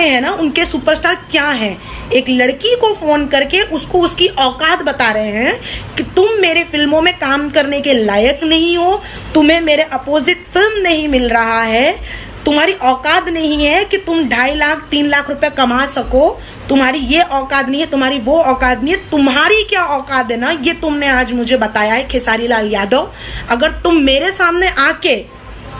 हैं ना उनके सुपरस्टार क्या हैं। एक लड़की को फोन करके उसको उसकी औकात बता रहे हैं कि तुम मेरे फिल्मों में काम करने के लायक नहीं हो, तुम्हें मेरे अपोजिट फिल्म नहीं मिल रहा है, तुम्हारी औकात नहीं है कि तुम 2.5 लाख 3 लाख रुपए कमा सको, तुम्हारी ये औकात नहीं है, तुम्हारी वो औकात नहीं है। तुम्हारी क्या औकात है ना, ये तुमने आज मुझे बताया है खेसारी लाल यादव। अगर तुम मेरे सामने आके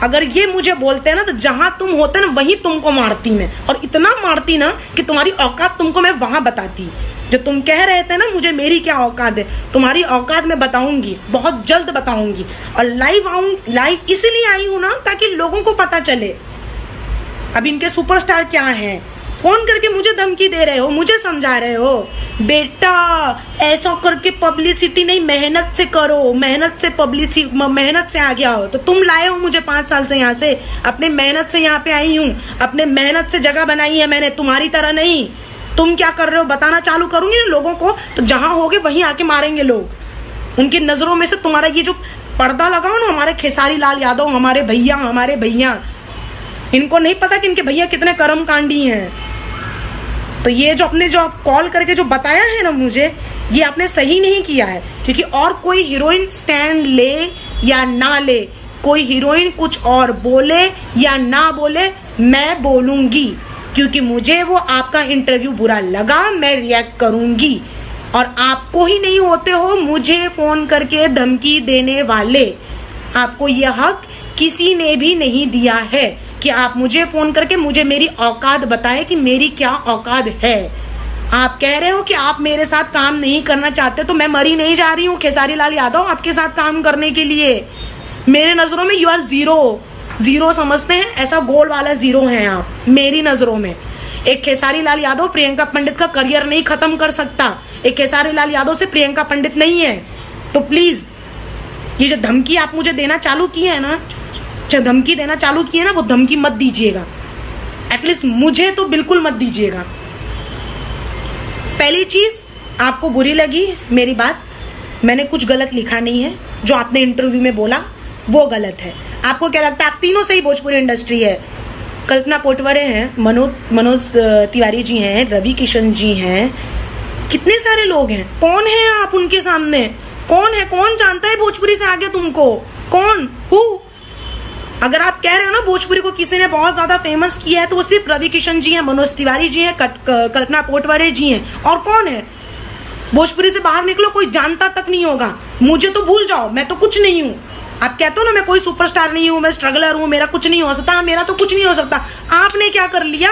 अगर ये मुझे बोलते हैं ना, तो जहां तुम होते ना वहीं तुमको मारती मैं, और इतना मारती ना कि तुम्हारी औकात तुमको मैं वहां बताती। जो तुम कह रहे थे ना मुझे मेरी क्या औकात है, तुम्हारी औकात मैं बताऊंगी, बहुत जल्द बताऊंगी। और लाइव इसलिए आई हूं ना ताकि लोगों को पता चले अब इनके सुपरस्टार क्या हैं। फोन करके मुझे धमकी दे रहे हो, मुझे समझा रहे हो बेटा ऐसा करके पब्लिसिटी नहीं, मेहनत से करो, मेहनत से पब्लिसिटी, मेहनत से आगे आओ। तो तुम लाए हो मुझे 5 साल से यहाँ से, अपने मेहनत से यहाँ पे आई हूँ, अपने मेहनत से जगह बनाई है मैंने, तुम्हारी तरह नहीं। तुम क्या कर रहे हो बताना चालू करूंगी ना लोगों को, तो जहां होगे वहीं आके मारेंगे लोग। उनकी नजरों में से तुम्हारा ये जो पर्दा लगाओ ना, हमारे खेसारी लाल यादव हमारे भैया, इनको नहीं पता कि इनके भैया कितने कर्मकांडी हैं। तो ये जो आपने जो कॉल करके जो बताया है ना मुझे, ये आपने सही नहीं किया है। क्योंकि और कोई हीरोइन स्टैंड ले या ना ले, कोई हीरोइन कुछ और बोले या ना बोले, मैं बोलूंगी, क्योंकि मुझे वो आपका इंटरव्यू बुरा लगा, मैं रिएक्ट करूंगी। और आपको ही नहीं होते हो मुझे फोन करके धमकी देने वाले, आपको यह हक किसी ने भी नहीं दिया है कि आप मुझे फोन करके मुझे मेरी औकात बताएं कि मेरी क्या औकात है। आप कह रहे हो कि आप मेरे साथ काम नहीं करना चाहते, तो मैं मरी नहीं जा रही हूँ खेसारी लाल यादव आपके साथ काम करने के लिए। मेरे नजरों में यू आर जीरो समझते हैं, ऐसा गोल वाला जीरो है आप मेरी नजरों में। एक खेसारी लाल यादव प्रियंका पंडित का करियर नहीं खत्म कर सकता, एक खेसारी लाल यादव से प्रियंका पंडित नहीं है। तो प्लीज ये जो धमकी आप मुझे देना चालू की है ना, जो धमकी देना चालू की है ना, वो धमकी मत दीजिएगा, एटलीस्ट मुझे तो बिल्कुल मत दीजिएगा। पहली चीज, आपको बुरी लगी मेरी बात, मैंने कुछ गलत लिखा नहीं है, जो आपने इंटरव्यू में बोला वो गलत है। आपको क्या लगता है आप तीनों से ही भोजपुरी इंडस्ट्री है, कल्पना पोटवरे हैं, मनोज तिवारी जी हैं, रवि किशन जी हैं, कितने सारे लोग हैं। कौन है आप उनके सामने, कौन है, कौन जानता है भोजपुरी से आगे तुमको, कौन हु? अगर आप कह रहे हो ना भोजपुरी को किसी ने बहुत ज्यादा फेमस किया है, तो वो सिर्फ रवि किशन जी हैं, मनोज तिवारी जी हैं, कल्पना पोटवरे जी हैं, और कौन है? भोजपुरी से बाहर निकलो, कोई जानता तक नहीं होगा। मुझे तो भूल जाओ, मैं तो कुछ नहीं हूँ। आप कहते हो ना मैं कोई सुपरस्टार नहीं हूँ, मैं स्ट्रगलर हूँ, मेरा कुछ नहीं हो सकता, मेरा तो कुछ नहीं हो सकता। आपने क्या कर लिया?